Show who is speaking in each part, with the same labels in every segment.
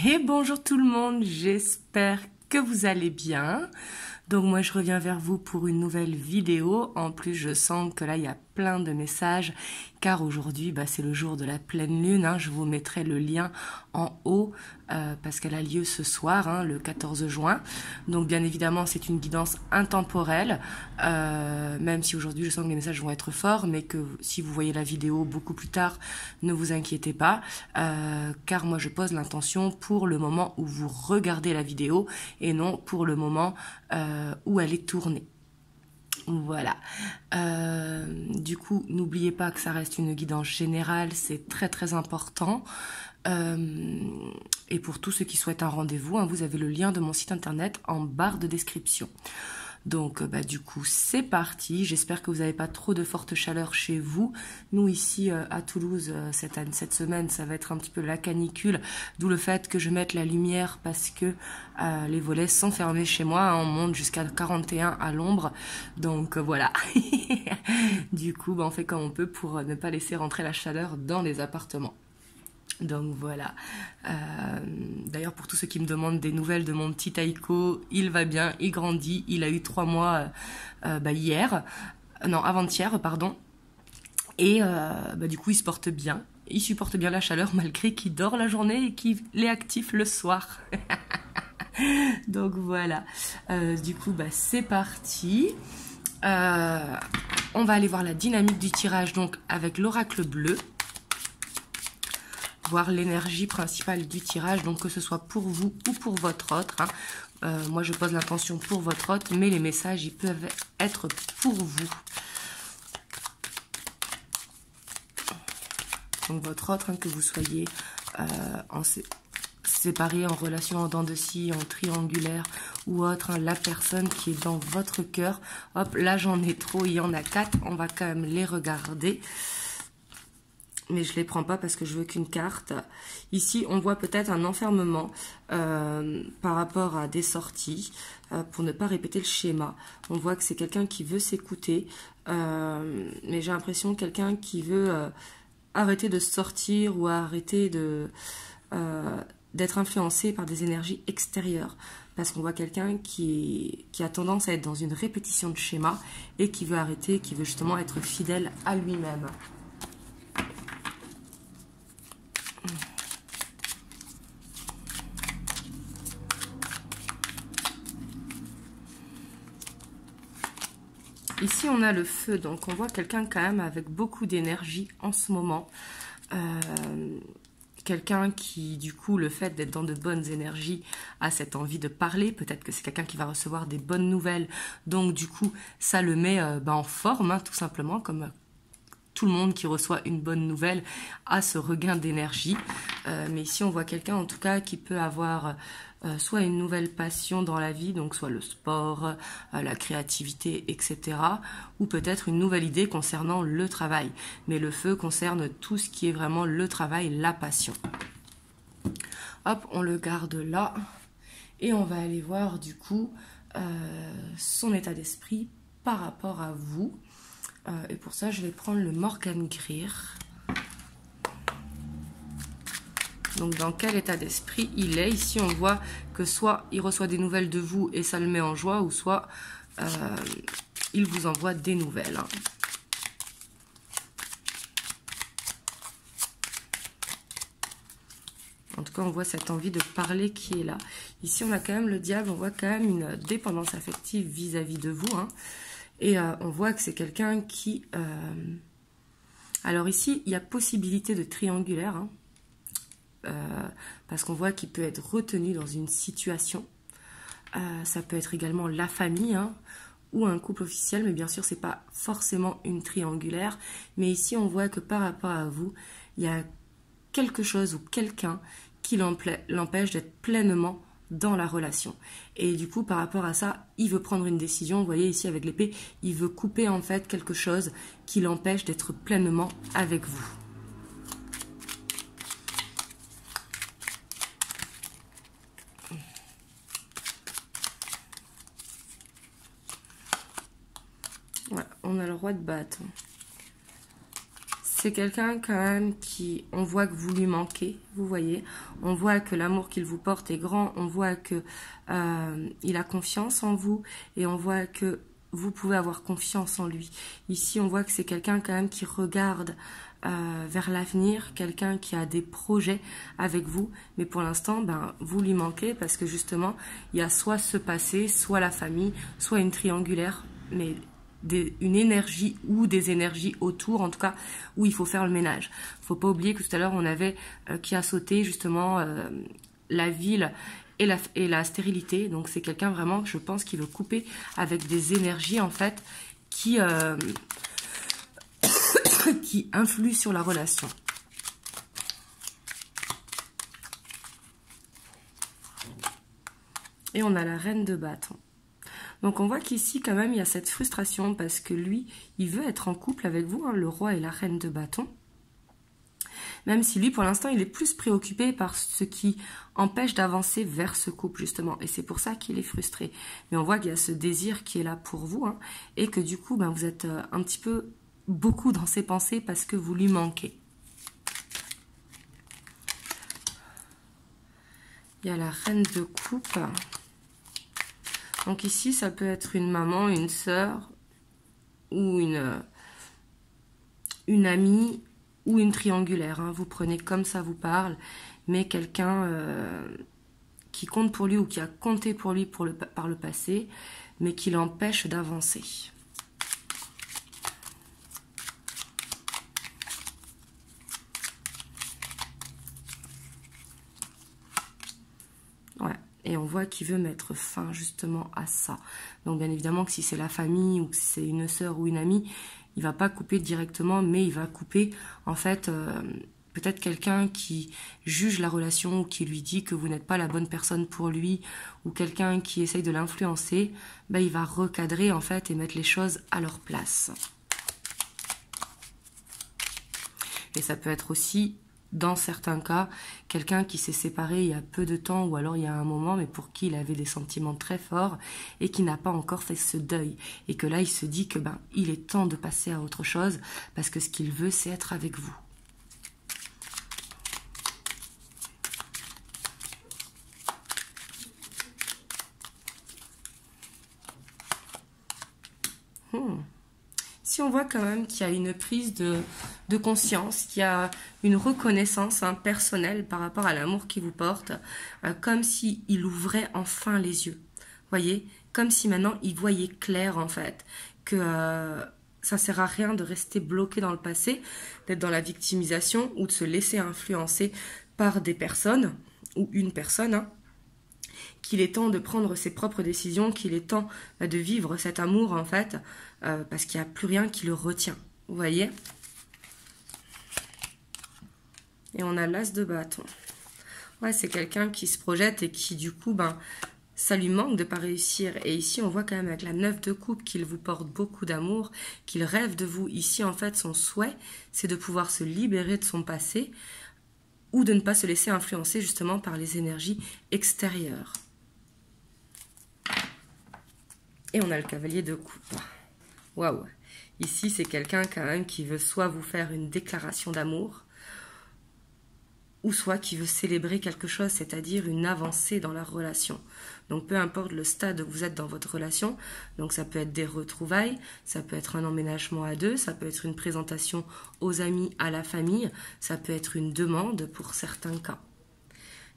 Speaker 1: Et bonjour tout le monde, j'espère que vous allez bien. Donc moi je reviens vers vous pour une nouvelle vidéo. En plus je sens que là il y a plein de messages car aujourd'hui c'est le jour de la pleine lune. Hein. Je vous mettrai le lien en haut parce qu'elle a lieu ce soir, le 14 juin. Donc bien évidemment c'est une guidance intemporelle, même si aujourd'hui je sens que les messages vont être forts, mais que si vous voyez la vidéo beaucoup plus tard, ne vous inquiétez pas, car moi je pose l'intention pour le moment où vous regardez la vidéo et non pour le moment où elle est tournée. Voilà. Du coup, n'oubliez pas que ça reste une guidance générale, c'est très très important. Et pour tous ceux qui souhaitent un rendez-vous, vous avez le lien de mon site internet en barre de description. Donc du coup c'est parti, j'espère que vous n'avez pas trop de forte chaleur chez vous. Nous ici à Toulouse cette semaine ça va être un petit peu la canicule, d'où le fait que je mette la lumière parce que les volets sont fermés chez moi, on monte jusqu'à 41 à l'ombre, donc voilà. Du coup on fait comme on peut pour ne pas laisser rentrer la chaleur dans les appartements. Donc voilà, d'ailleurs pour tous ceux qui me demandent des nouvelles de mon petit Taïko, il va bien, il grandit, il a eu 3 mois avant-hier, pardon, et du coup il se porte bien, il supporte bien la chaleur malgré qu'il dort la journée et qu'il est actif le soir. Donc voilà, du coup c'est parti. On va aller voir la dynamique du tirage donc avec l'oracle bleu. Voir l'énergie principale du tirage, donc que ce soit pour vous ou pour votre autre. Moi, je pose l'intention pour votre autre, mais les messages, ils peuvent être pour vous. Donc, votre autre, que vous soyez séparé, en relation en dents de scie, en triangulaire ou autre, la personne qui est dans votre cœur. Hop, là, j'en ai trop, il y en a 4, on va quand même les regarder. Mais je ne les prends pas parce que je veux qu'une carte. Ici, on voit peut-être un enfermement par rapport à des sorties, pour ne pas répéter le schéma. On voit que c'est quelqu'un qui veut s'écouter, mais j'ai l'impression quelqu'un qui veut arrêter de sortir ou arrêter d'être influencé par des énergies extérieures. Parce qu'on voit quelqu'un qui a tendance à être dans une répétition de schéma et qui veut arrêter, qui veut justement être fidèle à lui-même. Ici, on a le feu, donc on voit quelqu'un quand même avec beaucoup d'énergie en ce moment. Quelqu'un qui, du coup, le fait d'être dans de bonnes énergies, a cette envie de parler. Peut-être que c'est quelqu'un qui va recevoir des bonnes nouvelles. Donc, du coup, ça le met en forme, tout simplement, comme tout le monde qui reçoit une bonne nouvelle a ce regain d'énergie. Mais ici, on voit quelqu'un, en tout cas, qui peut avoir soit une nouvelle passion dans la vie, donc soit le sport, la créativité, etc. Ou peut-être une nouvelle idée concernant le travail. Mais le feu concerne tout ce qui est vraiment le travail, la passion. Hop, on le garde là. Et on va aller voir, du coup, son état d'esprit par rapport à vous. Et pour ça, je vais prendre le Morgan Greer. Donc, dans quel état d'esprit il est? Ici, on voit que soit il reçoit des nouvelles de vous et ça le met en joie, ou soit il vous envoie des nouvelles. En tout cas, on voit cette envie de parler qui est là. Ici, on a quand même le diable, on voit quand même une dépendance affective vis-à-vis de vous. Et on voit que c'est quelqu'un qui... Alors ici, il y a possibilité de triangulaire. Parce qu'on voit qu'il peut être retenu dans une situation. Ça peut être également la famille, ou un couple officiel. Mais bien sûr, c'est pas forcément une triangulaire. Mais ici, on voit que par rapport à vous, il y a quelque chose ou quelqu'un qui l'empêche d'être pleinement dans la relation. Et du coup, par rapport à ça, il veut prendre une décision. Vous voyez ici avec l'épée, il veut couper en fait quelque chose qui l'empêche d'être pleinement avec vous. Voilà, on a le roi de bâton. c'est quelqu'un quand même qui, on voit que vous lui manquez, vous voyez. On voit que l'amour qu'il vous porte est grand, on voit que il a confiance en vous et on voit que vous pouvez avoir confiance en lui. Ici, on voit que c'est quelqu'un quand même qui regarde vers l'avenir, quelqu'un qui a des projets avec vous, mais pour l'instant, ben, vous lui manquez parce que justement, il y a soit ce passé, soit la famille, soit une triangulaire, mais une énergie ou des énergies autour, en tout cas, où il faut faire le ménage. Faut pas oublier que tout à l'heure, on avait qui a sauté justement la ville et la stérilité. Donc, c'est quelqu'un vraiment, je pense, qui veut couper avec des énergies, en fait, qui influent sur la relation. Et on a la reine de bâton. Donc on voit qu'ici quand même il y a cette frustration parce que lui, il veut être en couple avec vous, hein, le roi et la reine de bâton. Même si lui pour l'instant il est plus préoccupé par ce qui empêche d'avancer vers ce couple justement. Et c'est pour ça qu'il est frustré. Mais on voit qu'il y a ce désir qui est là pour vous, hein, et que du coup ben, vous êtes un petit peu beaucoup dans ses pensées parce que vous lui manquez. Il y a la reine de coupe. Donc ici, ça peut être une maman, une sœur, ou une amie, ou une triangulaire. Hein. Vous prenez comme ça vous parle, mais quelqu'un qui compte pour lui ou qui a compté pour lui par le passé, mais qui l'empêche d'avancer. Ouais. Et on voit qu'il veut mettre fin justement à ça. Donc bien évidemment que si c'est la famille ou que si c'est une sœur ou une amie, il va pas couper directement, mais il va couper en fait peut-être quelqu'un qui juge la relation ou qui lui dit que vous n'êtes pas la bonne personne pour lui ou quelqu'un qui essaye de l'influencer, ben, il va recadrer en fait et mettre les choses à leur place. Et ça peut être aussi dans certains cas, quelqu'un qui s'est séparé il y a peu de temps ou alors il y a un moment, mais pour qui il avait des sentiments très forts et qui n'a pas encore fait ce deuil. Et que là, il se dit que ben, il est temps de passer à autre chose parce que ce qu'il veut, c'est être avec vous. Si on voit quand même qu'il y a une prise de conscience, qu'il y a une reconnaissance personnelle par rapport à l'amour qu'il vous porte, comme s'il ouvrait enfin les yeux. Voyez, comme si maintenant il voyait clair en fait, que ça ne sert à rien de rester bloqué dans le passé, d'être dans la victimisation ou de se laisser influencer par des personnes ou une personne, hein, qu'il est temps de prendre ses propres décisions, qu'il est temps de vivre cet amour en fait, parce qu'il n'y a plus rien qui le retient. Vous voyez? Et on a l'as de bâton. Ouais, c'est quelqu'un qui se projette et qui du coup, ben, ça lui manque de ne pas réussir. Et ici, on voit quand même avec la 9 de coupe qu'il vous porte beaucoup d'amour, qu'il rêve de vous. Ici, en fait, son souhait, c'est de pouvoir se libérer de son passé ou de ne pas se laisser influencer justement par les énergies extérieures. Et on a le cavalier de coupe. Waouh! Ici, c'est quelqu'un quand même qui veut soit vous faire une déclaration d'amour, ou soit qui veut célébrer quelque chose, c'est-à-dire une avancée dans la relation. Donc, peu importe le stade où vous êtes dans votre relation, donc ça peut être des retrouvailles, ça peut être un emménagement à deux, ça peut être une présentation aux amis, à la famille, ça peut être une demande pour certains cas.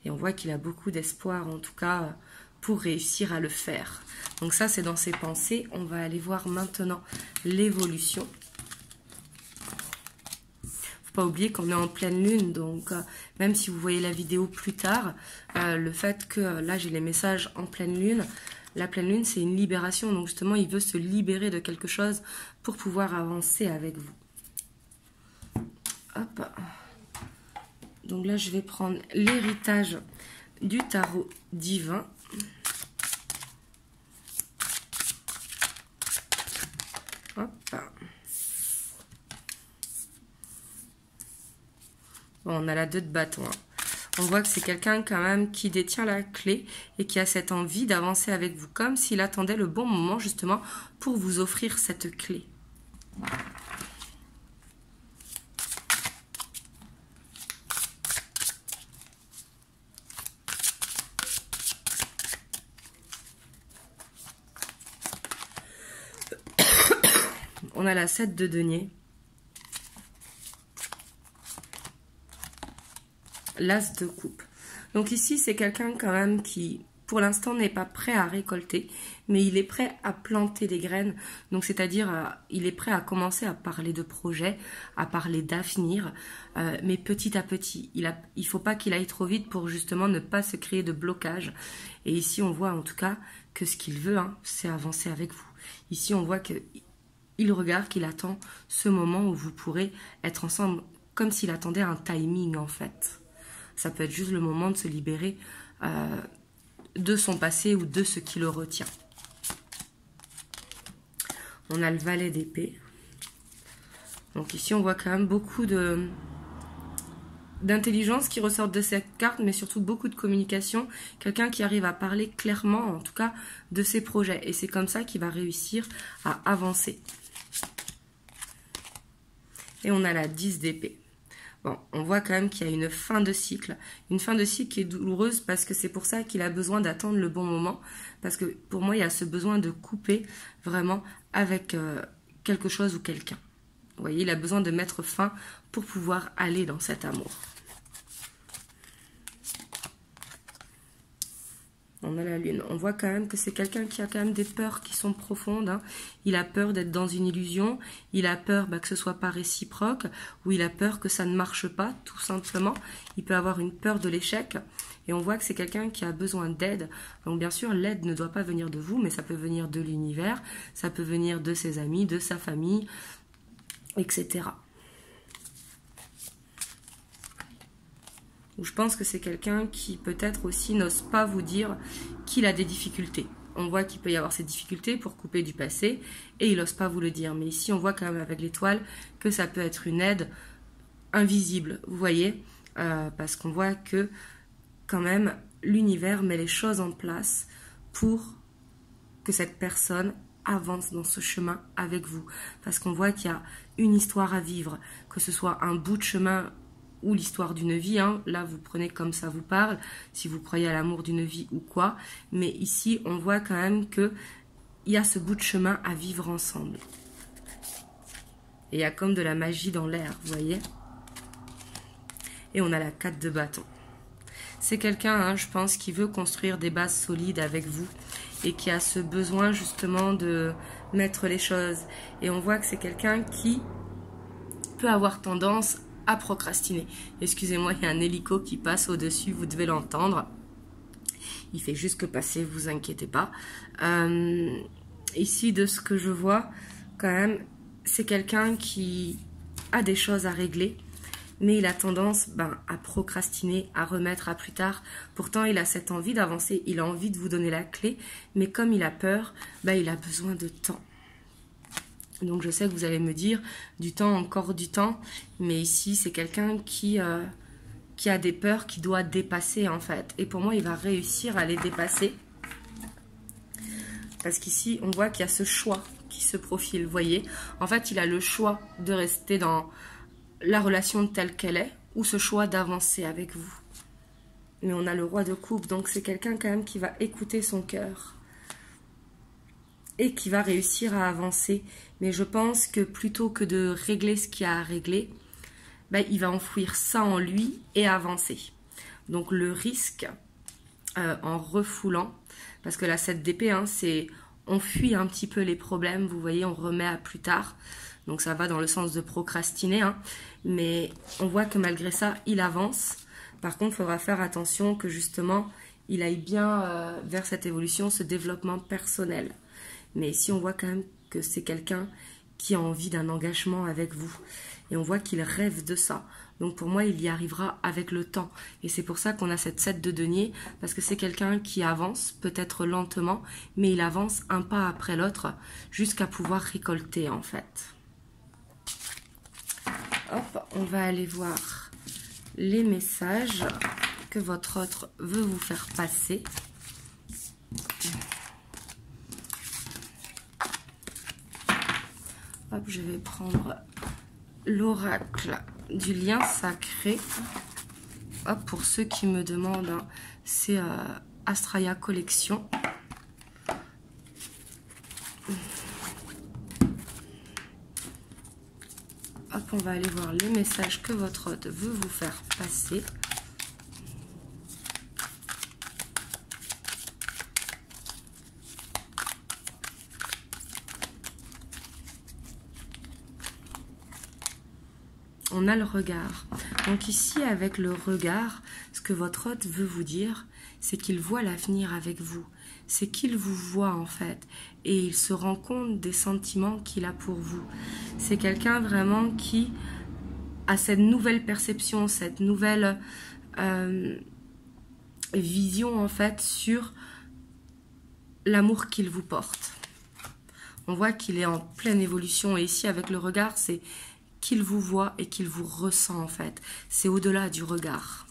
Speaker 1: Et on voit qu'il a beaucoup d'espoir, en tout cas, pour réussir à le faire. Donc ça, c'est dans ses pensées. On va aller voir maintenant l'évolution. Faut pas oublier qu'on est en pleine lune, donc même si vous voyez la vidéo plus tard, le fait que là, j'ai les messages en pleine lune, la pleine lune, c'est une libération. Donc justement, il veut se libérer de quelque chose pour pouvoir avancer avec vous. Hop. Donc là, je vais prendre l'héritage du tarot divin. Hop. Bon, on a la 2 de bâton. Hein. On voit que c'est quelqu'un quand même qui détient la clé et qui a cette envie d'avancer avec vous, comme s'il attendait le bon moment justement pour vous offrir cette clé. on a la 7 de denier. L'as de coupe. Donc ici, c'est quelqu'un quand même qui, pour l'instant, n'est pas prêt à récolter, mais il est prêt à planter des graines. Donc c'est-à-dire, il est prêt à commencer à parler de projets, à parler d'avenir, mais petit à petit. Il ne faut pas qu'il aille trop vite pour justement ne pas se créer de blocage. Et ici, on voit en tout cas que ce qu'il veut, hein, c'est avancer avec vous. Ici, on voit qu'il regarde, qu'il attend ce moment où vous pourrez être ensemble, comme s'il attendait un timing en fait. Ça peut être juste le moment de se libérer de son passé ou de ce qui le retient. On a le valet d'épée. Donc ici, on voit quand même beaucoup d'intelligence qui ressortent de cette carte, mais surtout beaucoup de communication. Quelqu'un qui arrive à parler clairement, en tout cas, de ses projets. Et c'est comme ça qu'il va réussir à avancer. Et on a la 10 d'épée. Bon, on voit quand même qu'il y a une fin de cycle qui est douloureuse parce que c'est pour ça qu'il a besoin d'attendre le bon moment, parce que pour moi, il y a ce besoin de couper vraiment avec quelque chose ou quelqu'un. Vous voyez, il a besoin de mettre fin pour pouvoir aller dans cet amour. On a la lune. On voit quand même que c'est quelqu'un qui a quand même des peurs qui sont profondes. Hein. Il a peur d'être dans une illusion. Il a peur que ce soit pas réciproque. Ou il a peur que ça ne marche pas, tout simplement. Il peut avoir une peur de l'échec. Et on voit que c'est quelqu'un qui a besoin d'aide. Donc bien sûr, l'aide ne doit pas venir de vous, mais ça peut venir de l'univers. Ça peut venir de ses amis, de sa famille, etc. Ou je pense que c'est quelqu'un qui peut-être aussi n'ose pas vous dire qu'il a des difficultés. On voit qu'il peut y avoir ces difficultés pour couper du passé et il n'ose pas vous le dire. Mais ici, on voit quand même avec l'étoile que ça peut être une aide invisible, vous voyez, parce qu'on voit que quand même l'univers met les choses en place pour que cette personne avance dans ce chemin avec vous. Parce qu'on voit qu'il y a une histoire à vivre, que ce soit un bout de chemin ou l'histoire d'une vie, hein. Là vous prenez comme ça vous parle, si vous croyez à l'amour d'une vie ou quoi, mais ici on voit quand même qu'il y a ce bout de chemin à vivre ensemble. Et il y a comme de la magie dans l'air, vous voyez. Et on a la 4 de bâton. C'est quelqu'un, hein, je pense, qui veut construire des bases solides avec vous et qui a ce besoin justement de mettre les choses. Et on voit que c'est quelqu'un qui peut avoir tendance à procrastiner. Excusez-moi, il y a un hélico qui passe au-dessus, vous devez l'entendre. Il fait juste que passer, vous inquiétez pas. Ici, de ce que je vois, quand même, c'est quelqu'un qui a des choses à régler, mais il a tendance à procrastiner, à remettre à plus tard. Pourtant, il a cette envie d'avancer, il a envie de vous donner la clé, mais comme il a peur, il a besoin de temps. Donc je sais que vous allez me dire, du temps, encore du temps, mais ici c'est quelqu'un qui a des peurs qu'il doit dépasser en fait. Et pour moi, il va réussir à les dépasser. Parce qu'ici, on voit qu'il y a ce choix qui se profile, vous voyez. En fait, il a le choix de rester dans la relation telle qu'elle est, ou ce choix d'avancer avec vous. Mais on a le roi de coupe, donc c'est quelqu'un quand même qui va écouter son cœur. Et qui va réussir à avancer. Mais je pense que plutôt que de régler ce qu'il y a à régler, il va enfouir ça en lui et avancer. Donc le risque, en refoulant, parce que la 7 d'épée, hein, c'est on fuit un petit peu les problèmes, vous voyez, on remet à plus tard. Donc ça va dans le sens de procrastiner, hein, mais on voit que malgré ça, il avance. Par contre, il faudra faire attention que justement, il aille bien vers cette évolution, ce développement personnel. Mais ici, on voit quand même que c'est quelqu'un qui a envie d'un engagement avec vous. Et on voit qu'il rêve de ça. Donc pour moi, il y arrivera avec le temps. Et c'est pour ça qu'on a cette 7 de denier, parce que c'est quelqu'un qui avance, peut-être lentement, mais il avance un pas après l'autre, jusqu'à pouvoir récolter en fait. Hop, on va aller voir les messages que votre autre veut vous faire passer. Hop, je vais prendre l'oracle du lien sacré. Hop, pour ceux qui me demandent, hein, c'est Astraya Collection. hop, on va aller voir les messages que votre hôte veut vous faire passer. On a le regard. Donc ici, avec le regard, ce que votre hôte veut vous dire, c'est qu'il voit l'avenir avec vous. C'est qu'il vous voit en fait. Et il se rend compte des sentiments qu'il a pour vous. C'est quelqu'un vraiment qui a cette nouvelle perception, cette nouvelle vision en fait sur l'amour qu'il vous porte. On voit qu'il est en pleine évolution. Et ici, avec le regard, c'est qu'il vous voit et qu'il vous ressent en fait. C'est au-delà du regard.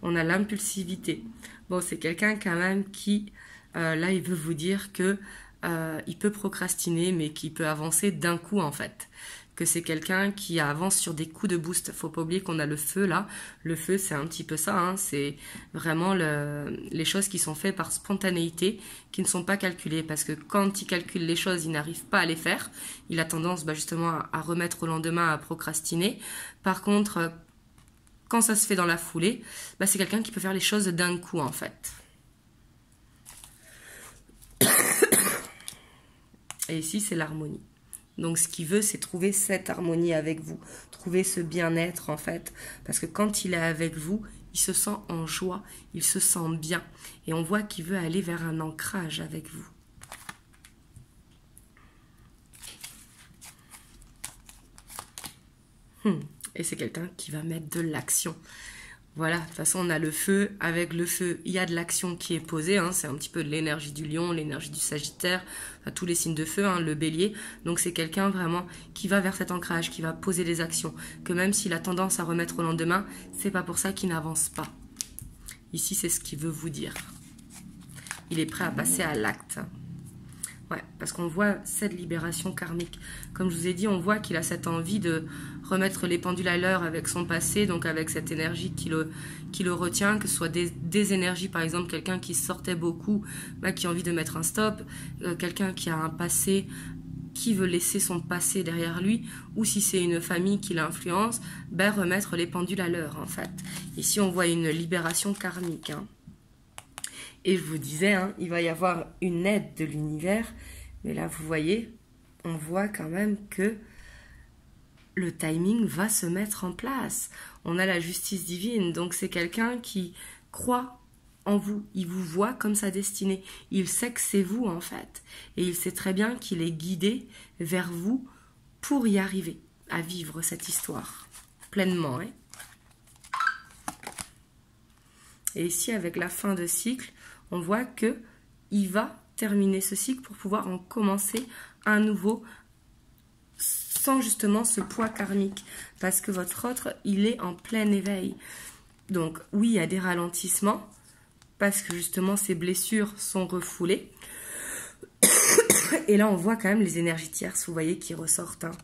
Speaker 1: On a l'impulsivité. Bon, c'est quelqu'un quand même qui, là, il veut vous dire que il peut procrastiner, mais qui peut avancer d'un coup en fait. Que c'est quelqu'un qui avance sur des coups de boost. Faut pas oublier qu'on a le feu là. Le feu, c'est un petit peu ça. Hein. C'est vraiment les choses qui sont faites par spontanéité, qui ne sont pas calculées. Parce que quand il calcule les choses, il n'arrive pas à les faire. Il a tendance justement à remettre au lendemain, à procrastiner. Par contre, quand ça se fait dans la foulée, c'est quelqu'un qui peut faire les choses d'un coup en fait. Et ici, c'est l'harmonie. Donc, ce qu'il veut, c'est trouver cette harmonie avec vous. Trouver ce bien-être, en fait. Parce que quand il est avec vous, il se sent en joie. Il se sent bien. Et on voit qu'il veut aller vers un ancrage avec vous. Et c'est quelqu'un qui va mettre de l'action. Voilà, de toute façon, on a le feu. Avec le feu, il y a de l'action qui est posée. Hein. C'est un petit peu de l'énergie du lion, l'énergie du sagittaire, enfin, tous les signes de feu, hein, le bélier. Donc, c'est quelqu'un vraiment qui va vers cet ancrage, qui va poser des actions. Que même s'il a tendance à remettre au lendemain, c'est pas pour ça qu'il n'avance pas. Ici, c'est ce qu'il veut vous dire. Il est prêt à passer à l'acte. Ouais, parce qu'on voit cette libération karmique. Comme je vous ai dit, on voit qu'il a cette envie de remettre les pendules à l'heure avec son passé, donc avec cette énergie qui le retient, que ce soit des énergies, par exemple, quelqu'un qui sortait beaucoup, qui a envie de mettre un stop, quelqu'un qui a un passé, qui veut laisser son passé derrière lui, ou si c'est une famille qui l'influence, remettre les pendules à l'heure, en fait. Ici, on voit une libération karmique, hein. Et je vous disais, hein, il va y avoir une aide de l'univers. Mais là, vous voyez, on voit quand même que le timing va se mettre en place. On a la justice divine. Donc, c'est quelqu'un qui croit en vous. Il vous voit comme sa destinée. Il sait que c'est vous, en fait. Et il sait très bien qu'il est guidé vers vous pour y arriver, à vivre cette histoire pleinement. Hein. Et ici, avec la fin de cycle, on voit qu'il va terminer ce cycle pour pouvoir en commencer un nouveau sans justement ce poids karmique. Parce que votre autre, il est en plein éveil. Donc oui, il y a des ralentissements parce que justement ses blessures sont refoulées. Et là, on voit quand même les énergies tierces, vous voyez, qui ressortent. Hein.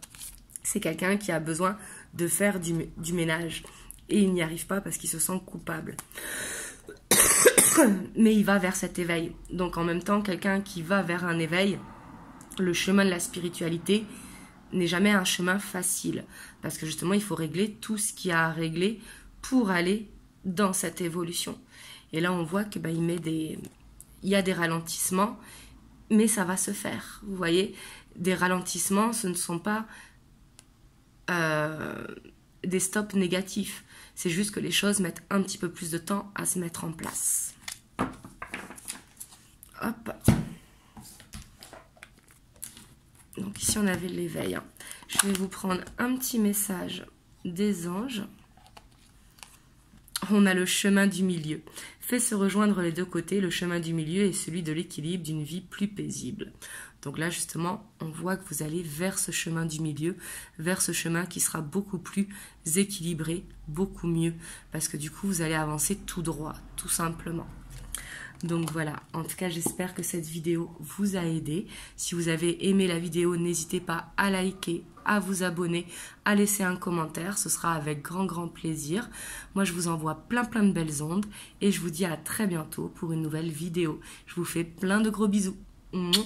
Speaker 1: C'est quelqu'un qui a besoin de faire du ménage. Et il n'y arrive pas parce qu'il se sent coupable. Mais il va vers cet éveil. Donc en même temps, quelqu'un qui va vers un éveil, le chemin de la spiritualité n'est jamais un chemin facile. Parce que justement, il faut régler tout ce qu'il y a à régler pour aller dans cette évolution. Et là, on voit que il y a des ralentissements, mais ça va se faire. Vous voyez, des ralentissements, ce ne sont pas des stops négatifs. C'est juste que les choses mettent un petit peu plus de temps à se mettre en place. Hop. Donc ici, on avait l'éveil. Je vais vous prendre un petit message des anges. On a le chemin du milieu. Fait se rejoindre les deux côtés. Le chemin du milieu est celui de l'équilibre d'une vie plus paisible. Donc là, justement, on voit que vous allez vers ce chemin du milieu, vers ce chemin qui sera beaucoup plus équilibré, beaucoup mieux. Parce que du coup, vous allez avancer tout droit, tout simplement. Donc voilà, en tout cas, j'espère que cette vidéo vous a aidé. Si vous avez aimé la vidéo, n'hésitez pas à liker, à vous abonner, à laisser un commentaire. Ce sera avec grand plaisir. Moi, je vous envoie plein de belles ondes et je vous dis à très bientôt pour une nouvelle vidéo. Je vous fais plein de gros bisous. Mouah.